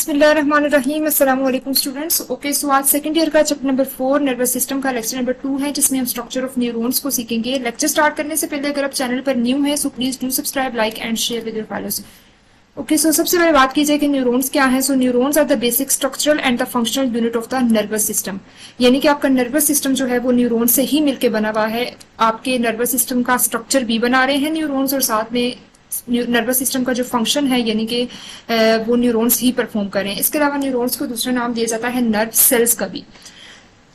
बिस्मिल्लाहिर्रहमानिर्रहीम अस्सलाम वालेकुम स्टूडेंट्स। ओके, सो आज सेकंड ईयर का चैप्टर नंबर 4 नर्वस सिस्टम का लेक्चर नंबर 2 है, जिसमें हम स्ट्रक्चर ऑफ न्यूरॉन्स को सीखेंगे। लेक्चर स्टार्ट करने से पहले अगर आप चैनल पर न्यू है so please do subscribe, like and share with your followers. Okay, so सबसे पहले बात की जाए कि न्यूरॉन्स क्या है। So neurons are the basic structural and the functional unit of the nervous system, यानी कि आपका नर्वस सिस्टम जो है वो न्यूरॉन से ही मिलकर बना हुआ है। आपके नर्वस सिस्टम का स्ट्रक्चर भी बना रहे हैं न्यूरॉन्स, और साथ में नर्वस सिस्टम का जो फंक्शन है यानी कि वो न्यूरॉन्स ही परफॉर्म करें। इसके अलावा न्यूरॉन्स को दूसरा नाम दिया जाता है नर्व सेल्स का भी।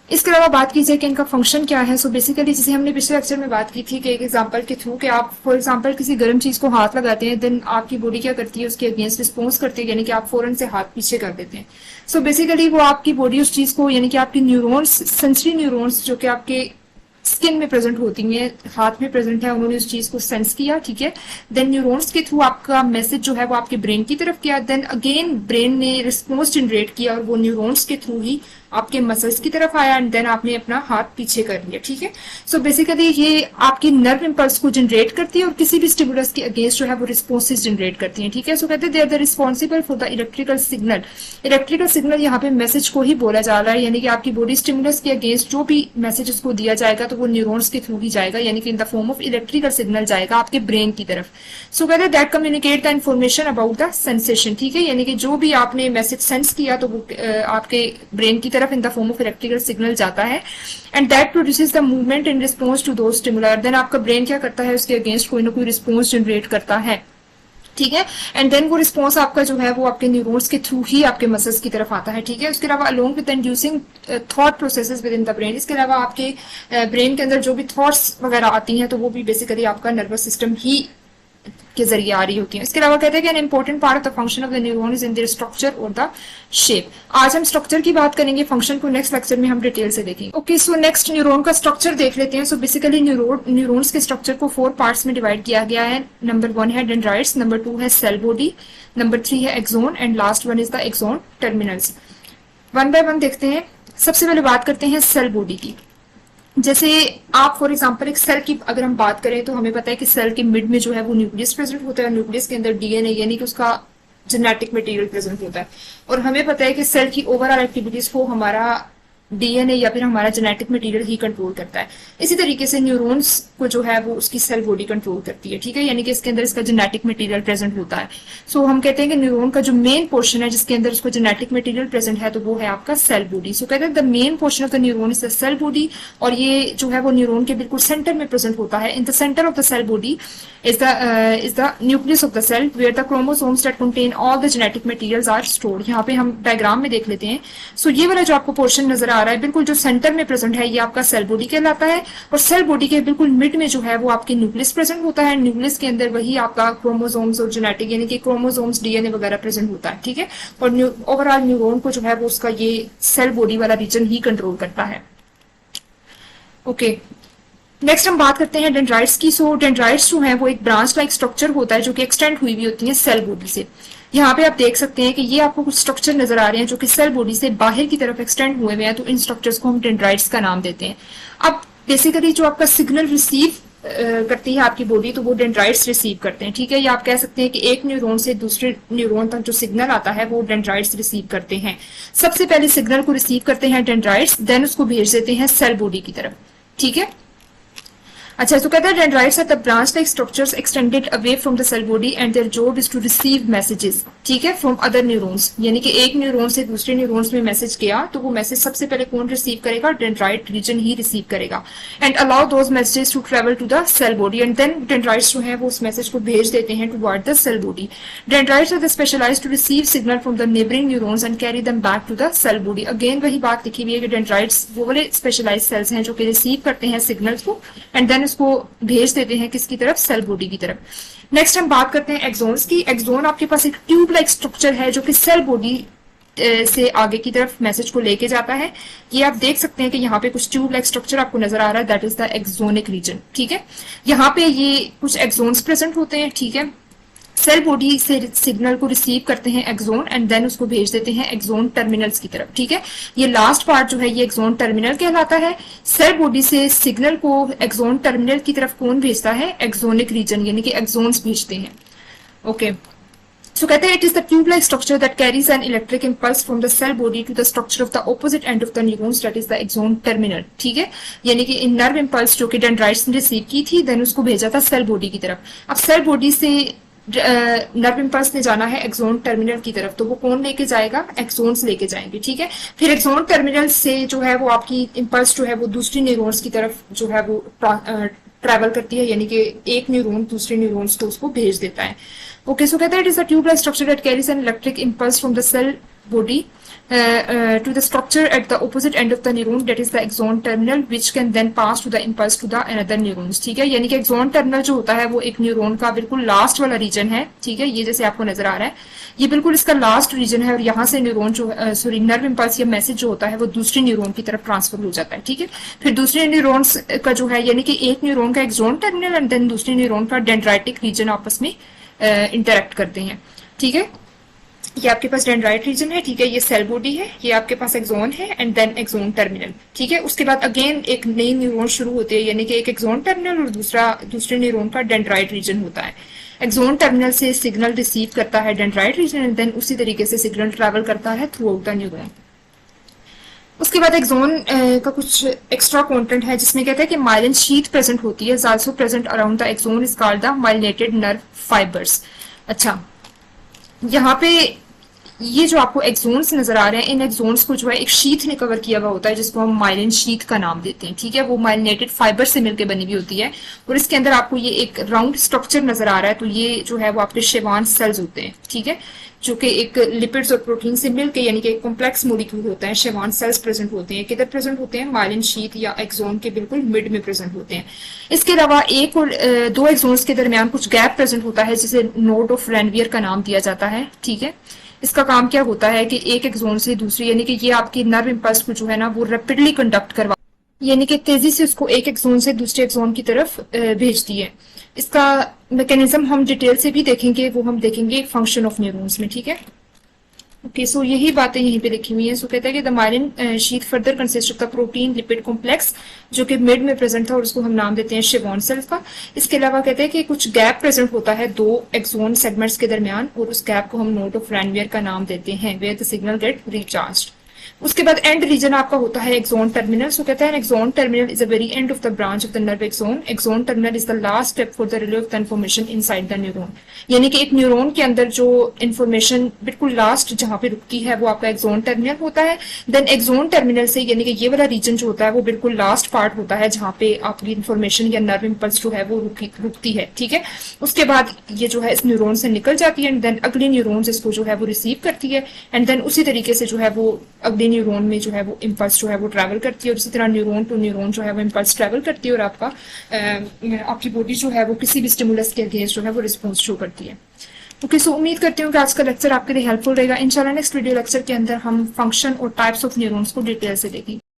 इसके अलावा बात की जाए कि इनका फंक्शन क्या है। सो बेसिकली जैसे हमने पिछले लेक्चर में बात की थी कि एक एग्जांपल के थ्रू कि आप फॉर एग्जांपल किसी गर्म चीज को हाथ लगाते हैं, देन आपकी बॉडी क्या करती है, उसके अगेंस्ट रिस्पॉन्स करती है, यानी कि आप फौरन से हाथ पीछे कर देते हैं। सो बेसिकली वो आपकी बॉडी उस चीज को, यानी कि आपकी न्यूरॉन्स, सेंसरी न्यूरॉन्स जो कि आपके स्किन में प्रेजेंट होती है, हाथ में प्रेजेंट है, उन्होंने उस चीज को सेंस किया, ठीक है। देन न्यूरॉन्स के थ्रू आपका मैसेज जो है वो आपके ब्रेन की तरफ गया, देन अगेन ब्रेन ने रिस्पॉन्स जनरेट किया और वो न्यूरॉन्स के थ्रू ही आपके मसल्स की तरफ आया, एंड देन आपने अपना हाथ पीछे कर लिया, ठीक है। सो बेसिकली ये आपकी नर्व इंपल्स को जनरेट करती है और किसी भी स्टिमुलस के अगेंस्ट जो है वो रिस्पॉन्सेज जनरेट करती है, ठीक है। सो कहते हैं they are the responsible for the electrical signal. Electrical signal यहाँ पे मैसेज को ही बोला जा रहा है, यानी कि आपकी बॉडी स्टिमुलस के अगेंस्ट जो भी मैसेज उसको दिया जाएगा तो वो न्यूरॉन्स के थ्रू ही जाएगा, यानी कि इन the form of electrical signal जाएगा आपके ब्रेन की तरफ। सो कहते हैं that communicate the information about the sensation, ठीक है, यानी कि जो भी आपने मैसेज सेंस किया तो वो आपके ब्रेन की तरफ in the form of electrical signal जाता है, and that produces the movement in response to those stimuli. Then आपका ब्रेन क्या करता है, उसके अगेंस्ट कोई ना कोई रिस्पॉन्स जनरेट करता है, ठीक है। एंड देन वो रिस्पॉन्स आपका जो है वो आपके न्यूरॉन्स के थ्रू ही आपके मसल्स की तरफ आता है, ठीक है। उसके अलावा along with inducing thought processes with in the brain, इसके अलावा आपके ब्रेन के अंदर जो भी थॉट्स वगैरह आती हैं तो वो भी बेसिकली आपका नर्वस सिस्टम ही के जरिए आ रही होती है। इसके अलावा कहते हैं कि an important part of the function of the neuron is in their structure और द शेप। आज हम स्ट्रक्चर की बात करेंगे, फंक्शन को नेक्स्ट लेक्चर में हम डिटेल से देखेंगे। ओके, सो नेक्स्ट न्यूरॉन का स्ट्रक्चर देख लेते हैं। सो बेसिकली न्यूरॉन्स के स्ट्रक्चर को 4 पार्ट्स में डिवाइड किया गया है। नंबर 1 है डेंड्राइट्स, नंबर 2 है सेल बॉडी, नंबर 3 है axon, and last one is the axon terminals. One by one देखते हैं। सबसे पहले बात करते हैं सेल बॉडी की। जैसे आप फॉर एग्जांपल एक सेल की अगर हम बात करें तो हमें पता है कि सेल के मिड में जो है वो न्यूक्लियस प्रेजेंट होता है, न्यूक्लियस के अंदर डीएनए यानी कि उसका जेनेटिक मटेरियल प्रेजेंट होता है, और हमें पता है कि सेल की ओवरऑल एक्टिविटीज को हमारा डीएनए या फिर हमारा जेनेटिक मटेरियल ही कंट्रोल करता है। इसी तरीके से न्यूरॉन्स को जो है वो उसकी सेल बॉडी कंट्रोल करती है, ठीक है, यानी कि इसके अंदर इसका जेनेटिक मटेरियल प्रेजेंट होता है। सो हम कहते हैं कि न्यूरॉन का जो मेन पोर्शन है जिसके अंदर उसको जेनेटिक मटेरियल प्रेजेंट है तो वो है आपका सेल बॉडी। सो कहते हैं the main portion of the neuron is the cell body, और ये जो है वो न्यूरॉन के बिल्कुल सेंटर में प्रेजेंट होता है। In the centre of the cell body is the nucleus of the cell where the chromosomes that contain all the genetic materials are stored. यहाँ पे हम डायग्राम में देख लेते हैं। सो ये वाला जो आपको पोर्शन नजर आ रहा है बिल्कुल जो सेंटर में प्रेजेंट है ये आपका सेल बॉडी कहलाता है, और सेल बॉडी के बिल्कुल मिड में जो है वो आपके न्यूक्लियस प्रेजेंट होता है। न्यूक्लियस के अंदर वही आपका क्रोमोसोम्स और जेनेटिक यानी कि क्रोमोसोम्स डीएनए वगैरह प्रेजेंट होता है, ठीक है। और ओवरऑल न्यूरॉन को जो है वो उसका ये सेल बॉडी वाला रीजन ही कंट्रोल करता है। ओके, नेक्स्ट हम बात करते हैं डेंड्राइट्स की। सो डेंड्राइट्स जो है वो एक ब्रांच लाइक स्ट्रक्चर होता है जो कि एक्सटेंड हुई भी होती है सेल बॉडी से। यहाँ पे आप देख सकते हैं कि ये आपको कुछ स्ट्रक्चर नजर आ रहे हैं जो कि सेल बॉडी से बाहर की तरफ एक्सटेंड हुए हुए हैं, तो इन स्ट्रक्चर्स को हम डेंड्राइट्स का नाम देते हैं। अब बेसिकली जो आपका सिग्नल रिसीव करती है आपकी बॉडी तो वो डेंड्राइट्स रिसीव करते हैं, ठीक है। या आप कह सकते हैं कि एक न्यूरॉन से दूसरे न्यूरॉन तक जो सिग्नल आता है वो डेंड्राइट्स रिसीव करते हैं। सबसे पहले सिग्नल को रिसीव करते हैं डेंड्राइट्स, देन उसको भेज देते हैं सेल बॉडी की तरफ, ठीक है। अच्छा, तो कहते हैं dendrites are the branch like structures extended away from the cell body and their job is to receive messages, ठीक है, फ्रॉम अदर न्यूरॉन्स। यानी कि एक न्यूरॉन से दूसरे न्यूरॉन्स में मैसेज गया तो वो मैसेज सबसे पहले कौन रिसीव करेगा, डेंड्राइट रीजन ही रिसीव करेगा, and allow those messages to travel to the cell body, and then dendrites जो है वो उस मैसेज को भेज देते हैं toward the cell body. Dendrites are the specialised to receive signal from the neighbouring neurons and carry them back to the cell body. Again वही बात लिखी हुई है कि डेंड्राइट्स वो वाले स्पेशलाइज्ड सेल्स हैं जो कि रिसीव करते हैं सिग्नल्स को एंड देन उसको भेज देते हैं किसकी तरफ, सेल बॉडी की तरफ। नेक्स्ट हम बात करते हैं एक्सोन्स की। एक्सोन आपके पास एक ट्यूब लाइक स्ट्रक्चर है जो कि सेल बॉडी से आगे की तरफ मैसेज को लेके जाता है। ये आप देख सकते हैं कि यहाँ पे कुछ ट्यूब लाइक स्ट्रक्चर आपको नजर आ रहा है, that is the axonic reason, ठीक है। यहाँ पे ये कुछ एक्सोन्स प्रेजेंट होते हैं, ठीक है। सेल बॉडी से सिग्नल को रिसीव करते हैं एक्सोन एंड देन उसको भेज देते हैं एक्सोन टर्मिनल्स की तरफ, ठीक है। ये लास्ट पार्ट जो है ये एक्सोन टर्मिनल कहलाता है। सेल बॉडी से सिग्नल को एक्सोन टर्मिनल की तरफ कौन भेजता है, एक्सोनिक रीजन यानी कि एक्सोन्स भेजते हैं। ओके, सो कहते हैं it is the tube like structure that carries an electric impulse from the cell body to the structure of the opposite end of the neurons that is the axon terminal. ठीक है, यानी कि इन nerve impulse जो कि dendrites ने receive की थी, then उसको भेजा था सेल बॉडी की तरफ। अब सेल बॉडी से नर्व इंपल्स ने जाना है एक्सोन टर्मिनल की तरफ, तो वो कौन लेके जाएगा? एक्सोन्स लेके जाएंगे। ठीक है, फिर एक्सोन टर्मिनल से जो है वो आपकी इंपल्स जो है वो दूसरी न्यूरॉन्स की तरफ जो है वो ट्रैवल करती है, यानी कि एक न्यूरॉन दूसरे न्यूरॉन्स को उसको भेज देता है। ओके, सो कहता है it is a tube like structure that carries an electric impulse from the cell body to the structure at the opposite end of the neuron that is the axon terminal which can then pass to the impulse to the another neurons। ठीक है, यानी कि axon terminal जो होता है वो एक neuron का बिल्कुल लास्ट वाला रीजन है। ठीक है, ये जैसे आपको नजर आ रहा है, ये बिल्कुल इसका लास्ट रीजन है और यहाँ से न्यूरॉन जो सॉरी नर्व इंपल्स या मैसेज जो होता है वो दूसरी न्यूरॉन की तरफ ट्रांसफर हो जाता है। ठीक है, फिर दूसरे न्यूरॉन्स का जो है यानी कि एक न्यूरॉन का एक्सोन टर्मिनल एंड देन दूसरे न्यूरॉन का डेंड्राइटिक रीजन आपस में इंटरेक्ट करते हैं। ठीक है, ये आपके पास डेंड्राइट रीजन है। ठीक है, ये सेल बॉडी है, ये आपके पास एक्सोन है एंड देन एक्सोन टर्मिनल। ठीक है, उसके बाद अगेन एक नई न्यूरॉन शुरू होती है, यानी कि एक एक्सोन टर्मिनल और दूसरे न्यूरॉन का डेंड्राइट रीजन होता है। एक्सोन टर्मिनल से सिग्नल रिसीव करता है डेंड्राइट रीजन एंड देन उसी तरीके से सिग्नल ट्रैवल करता है थ्रू आउट द न्यूरॉन। उसके बाद एक्सोन का कुछ एक्स्ट्रा कंटेंट है जिसमें कहते हैं कि माइलिन शीथ प्रेजेंट होती है, also present around the axon is called the myelinated nerve fibres. अच्छा, यहाँ पे ये जो आपको एक्सोन्स नजर आ रहे हैं, इन एक्सोन्स को जो है एक शीथ ने कवर किया हुआ होता है जिसको हम माइलिन शीथ का नाम देते हैं। ठीक है, वो माइलिनेटेड फाइबर से मिलकर बनी हुई होती है और इसके अंदर आपको ये एक राउंड स्ट्रक्चर नजर आ रहा है, तो ये जो है वो आपके शेवान सेल्स होते हैं। ठीक है, जो कि एक लिपिड्स और प्रोटीन से मिलकर यानी कि एक कॉम्प्लेक्स मॉलिक्यूल होता है, शेवान सेल्स प्रेजेंट होते हैं। किधर प्रेजेंट होते हैं? माइलिन शीथ या एक्सोन के बिल्कुल मिड में प्रेजेंट होते हैं। इसके अलावा एक और दो एक्सोन्स के दरमियान कुछ गैप प्रेजेंट होता है जिसे नोड ऑफ रेनवियर का नाम दिया जाता है। ठीक है, इसका काम क्या होता है कि एक एक्सोन से दूसरी यानी कि ये आपकी नर्व इंपल्स को जो है ना वो रैपिडली कंडक्ट करवा, यानी कि तेजी से उसको एक एक्सोन से दूसरे एक्सोन की तरफ भेजती है। इसका मैकेनिज्म हम डिटेल से भी देखेंगे, वो हम देखेंगे फंक्शन ऑफ न्यूरॉन्स में। ठीक है, ओके, सो यही बातें यहीं पे लिखी हुई हैं। सो कहता है कि the myelin sheath further consist of the protein lipid complex जो कि मिड में प्रेजेंट था और उसको हम नाम देते हैं शेवॉन सेल्स का। इसके अलावा कहते हैं कि कुछ गैप प्रेजेंट होता है दो एक्सोन सेगमेंट्स के दरमियान और उस गैप को हम नोड ऑफ रेनवियर का नाम देते हैं, where the signal get recharged. उसके बाद एंड रीजन आपका होता है एक्सोन टर्मिनल। सो कहता है axon terminal is a very end of the branch of the nerve axon. Axon terminal is the last step for the relay of the information inside the neuron, यानी कि एक neuron के अंदर जो information बिल्कुल last जहां पे रुकती है वो आपका एक्सोन टर्मिनल होता है। देन एक्सोन टर्मिनल से यानी कि ये वाला रीजन जो होता है वो बिल्कुल लास्ट पार्ट होता है जहां पे आपकी इन्फॉर्मेशन या नर्व इंपल्स जो है वो रुकती है। ठीक है, उसके बाद ये जो है इस न्यूरॉन से निकल जाती है एंड देन अगली न्यूरॉन इसको जो है वो रिसीव करती है एंड देन उसी तरीके से जो है वो अगले न्यूरॉन में जो है वो इंपल्स जो है वो ट्रैवल करती है और इसी तरह न्यूरॉन टू न्यूरॉन जो है वो इंपल्स ट्रैवल करती है और आपकी बॉडी जो है वो किसी भी स्टिमुलस के अगेंस्ट जो है वो रिस्पॉन्स शो करती है। ओके, सो उम्मीद करती हूँ कि आज का लेक्चर आपके लिए हेल्पफुल रहेगा। इंशाल्लाह नेक्स्ट वीडियो लेक्चर के अंदर हम फंक्शन और टाइप्स ऑफ न्यूरॉन्स को डिटेल से देखेंगे।